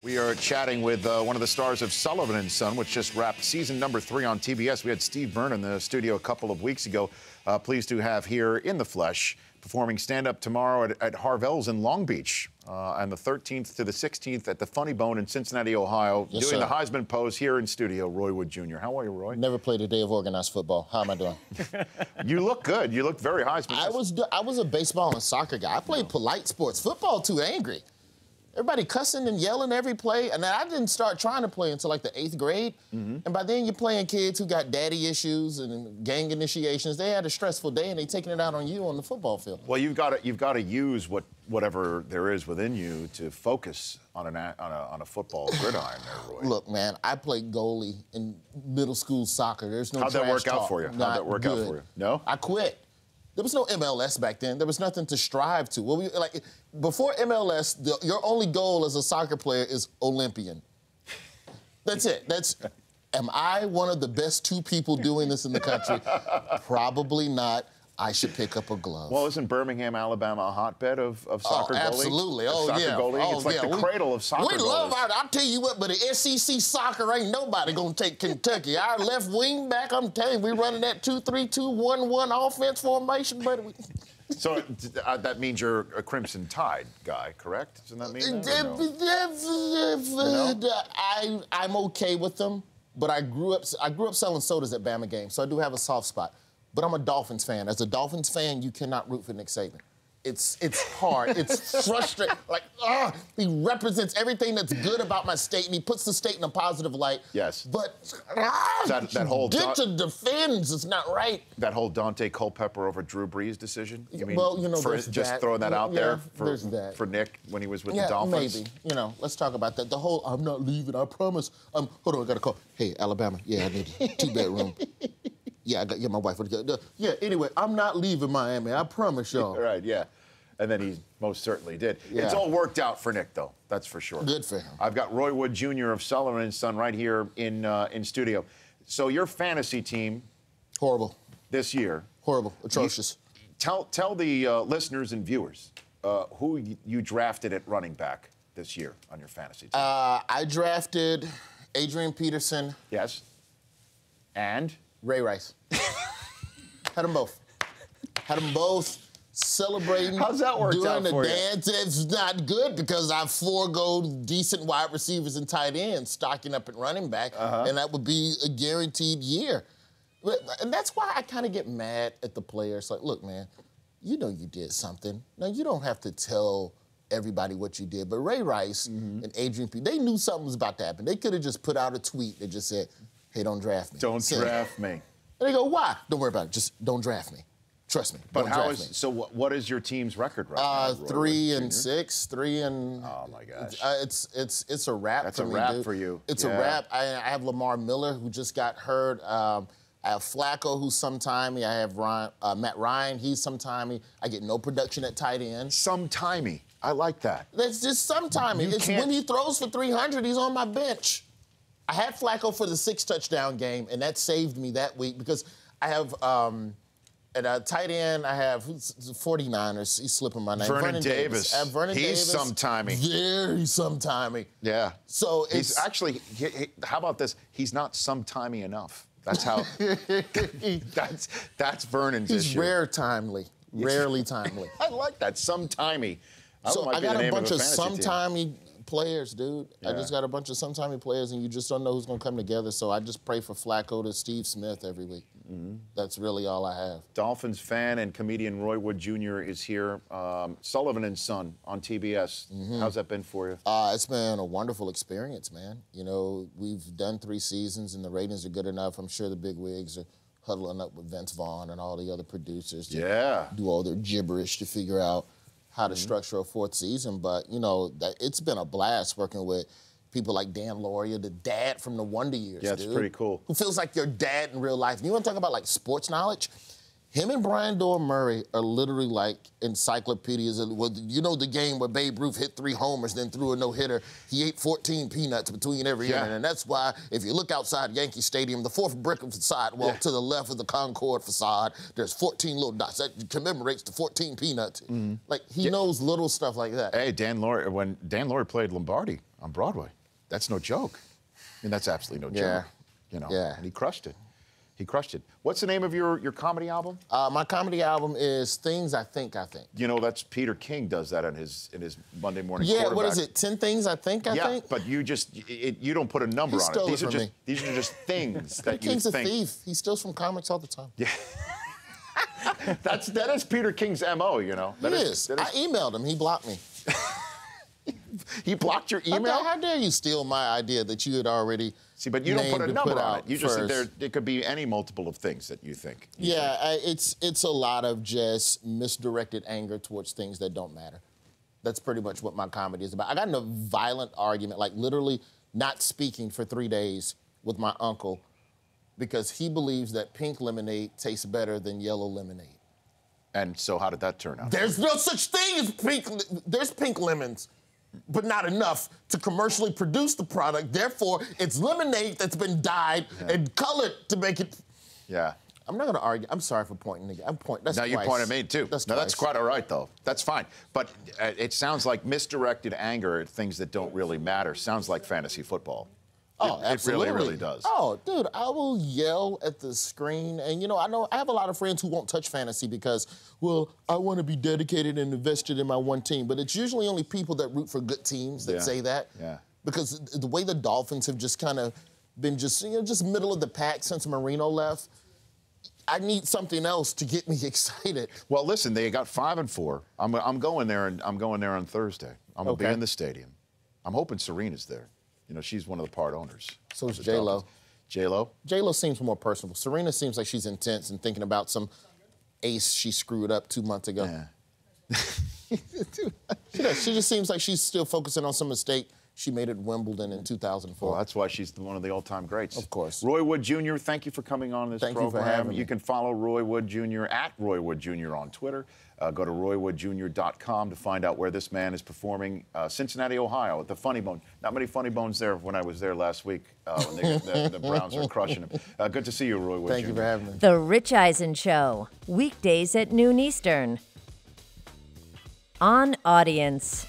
We are chatting with one of the stars of Sullivan and Son, which just wrapped season number 3 on TBS. We had Steve Byrne in the studio a couple of weeks ago. Pleased to have here in the flesh, performing stand-up tomorrow at Harvell's in Long Beach, and the 13th to the 16th at the Funny Bone in Cincinnati, Ohio. Yes, doing sir. the Heisman pose here in studio, Roy Wood Jr. How are you, Roy? Never played a day of organized football. How am I doing? You look good. You look very Heisman. I was a baseball and soccer guy. I played polite sports. Football, too angry. Everybody cussing and yelling every play. And then I didn't start trying to play until like the 8th grade. And by then you're playing kids who got daddy issues and gang initiations. They had a stressful day and they taking it out on you on the football field. Well, you've got to use whatever there is within you to focus on a football gridiron there, Roy. Look, man, I played goalie in middle school soccer. There's no How'd that work trash out for you? talk. How'd that work out for you? No? I quit. There was no MLS back then. There was nothing to strive to. Before MLS, your only goal as a soccer player is Olympian. That's it. Am I one of the best 2 people doing this in the country? Probably not. I should pick up a glove. Well, isn't Birmingham, Alabama a hotbed of soccer goalies? Absolutely. Soccer goalie? It's like the cradle of soccer We love goalies. I'll tell you what, but the SEC soccer ain't nobody gonna take Kentucky. Our left wing back, I'm telling you, we running that 2-3-2-1-1 offense formation, buddy. So that means you're a Crimson Tide guy, correct? Doesn't that mean that? No? I'm okay with them, but I grew up selling sodas at Bama games, so I do have a soft spot. But I'm a Dolphins fan. As a Dolphins fan, you cannot root for Nick Saban. It's hard. It's frustrating. He represents everything that's good about my state, and he puts the state in a positive light. Yes. But that whole get to defends. It's not right. That whole Dante Culpepper over Drew Brees decision? You mean, well, you know, for there's just that. throwing that out there there's that. for Nick when he was with the Yeah, Dolphins? maybe. You know, let's talk about that. The whole, I'm not leaving, I promise. Hold on, I got a call. Hey, Alabama, yeah, I need a 2-bedroom. Yeah, my wife. Yeah, anyway, I'm not leaving Miami. I promise y'all. Right, yeah. And then he most certainly did. Yeah. It's all worked out for Nick, though. That's for sure. Good for him. I've got Roy Wood Jr. of Sullivan and Son right here in studio. So your fantasy team Horrible. this year. Horrible. Atrocious. Tell the listeners and viewers who you drafted at running back this year on your fantasy team. I drafted Adrian Peterson. Yes. And? Ray Rice. Had them both. Had them both celebrating. How's that worked doing out the for you? dance. It's not good because I forego decent wide receivers and tight ends, stocking up at running back, and that would be a guaranteed year. And that's why I kind of get mad at the players. Like, look, man, you know you did something. Now, you don't have to tell everybody what you did. But Ray Rice and Adrian Peterson, they knew something was about to happen. They could have just put out a tweet that just said, hey, don't draft me. Don't draft me. And they go, why? Don't worry about it. Just don't draft me. Trust me. But don't how draft is me. so? What is your team's record right now? Roy 3-6, 3 and. Oh my gosh. It's a wrap. That's for a me, wrap dude. for you. It's Yeah. a wrap. I have Lamar Miller, who just got hurt. I have Flacco, who's sometimey. I have Matt Ryan. He's sometimey. I get no production at tight end. Sometimey. I like that. That's just sometimey. It's when he throws for 300, he's on my bench. I had Flacco for the 6 touchdown game, and that saved me that week because I have at a tight end, I have 49ers. He's slipping my name. Vernon Davis. I have Vernon He's Davis. sometimey. Very sometimey. Yeah. So he's actually. How about this? He's not sometimey enough. That's how. that's Vernon's he's issue. rarely timely. I like that. Sometimey. So I got a bunch of sometimey team. players, dude. Yeah. I just got a bunch of sometimey players, and you just don't know who's going to come together. So I just pray for Flacco to Steve Smith every week. That's really all I have. Dolphins fan and comedian Roy Wood Jr. is here. Sullivan and Son on TBS. How's that been for you? It's been a wonderful experience, man. You know, we've done 3 seasons, and the ratings are good enough. I'm sure the big wigs are huddling up with Vince Vaughn and all the other producers to do all their gibberish to figure out how to structure a 4th season. But, you know, it's been a blast working with people like Dan Lauria, the dad from the Wonder Years, Yeah, it's pretty cool. Who feels like your dad in real life. And you want to talk about, like, sports knowledge? Him and Brian Doyle Murray are literally like encyclopedias. You know the game where Babe Ruth hit 3 homers, then threw a no-hitter. He ate 14 peanuts between every inning. And that's why, if you look outside Yankee Stadium, the 4th brick of the sidewalk to the left of the Concord facade, there's 14 little dots. That commemorates the 14 peanuts. Like, he knows little stuff like that. Hey, Dan Lauria, when Dan Lauria played Lombardi on Broadway. that's no joke. I mean, that's absolutely no joke. You know, and he crushed it. He crushed it. What's the name of your comedy album? My comedy album is Things I Think I Think. You know, that's Peter King does that in his Monday morning. Yeah, what is it? 10 Things I Think I Think? Yeah, but you don't put a number on it. These are just things that you King's think. a thief. He steals from comics all the time. Yeah. that is Peter King's MO, you know. That is. I emailed him. He blocked me. He blocked your email? How dare you steal my idea that you had already See, but you don't put a number on it. You just said it could be any multiple of things that you think. It's a lot of just misdirected anger towards things that don't matter. That's pretty much what my comedy is about. I got in a violent argument, like literally not speaking for 3 days with my uncle because he believes that pink lemonade tastes better than yellow lemonade. And so how did that turn out? There's no such thing as pink. There's pink lemons, but not enough to commercially produce the product. Therefore, it's lemonade that's been dyed and colored to make it. Yeah. I'm not going to argue. I'm sorry for pointing again. That's now you point at me too. That's quite all right though. That's fine. But it sounds like misdirected anger at things that don't really matter. Sounds like fantasy football. Oh, absolutely. It really does. Oh, dude, I will yell at the screen. And, you know I have a lot of friends who won't touch fantasy because, well, I want to be dedicated and invested in my one team. But it's usually only people that root for good teams that say that. Yeah. Because the way the Dolphins have just kind of been just middle of the pack since Marino left, I need something else to get me excited. Well, listen, they got 5-4. I'm going there, and I'm going there on Thursday. I'm going to be in the stadium. I'm hoping Serena's there. You know, she's one of the part owners. So is J-Lo. J-Lo? J-Lo seems more personable. Serena seems like she's intense and thinking about some ace she screwed up 2 months ago. Yeah. She does. She just seems like she's still focusing on some mistake she made at Wimbledon in 2004. Well, that's why she's one of the all-time greats. Of course. Roy Wood Jr., thank you for coming on this program. Thank you for having me. You can follow Roy Wood Jr. at Roy Wood Jr. on Twitter. Go to roywoodjr.com to find out where this man is performing. Cincinnati, Ohio, at the Funny Bone. Not many Funny Bones there when I was there last week when the Browns were crushing them. Good to see you, Roy Wood Jr. Thank you for having me. The Rich Eisen Show, weekdays at noon Eastern. On Audience.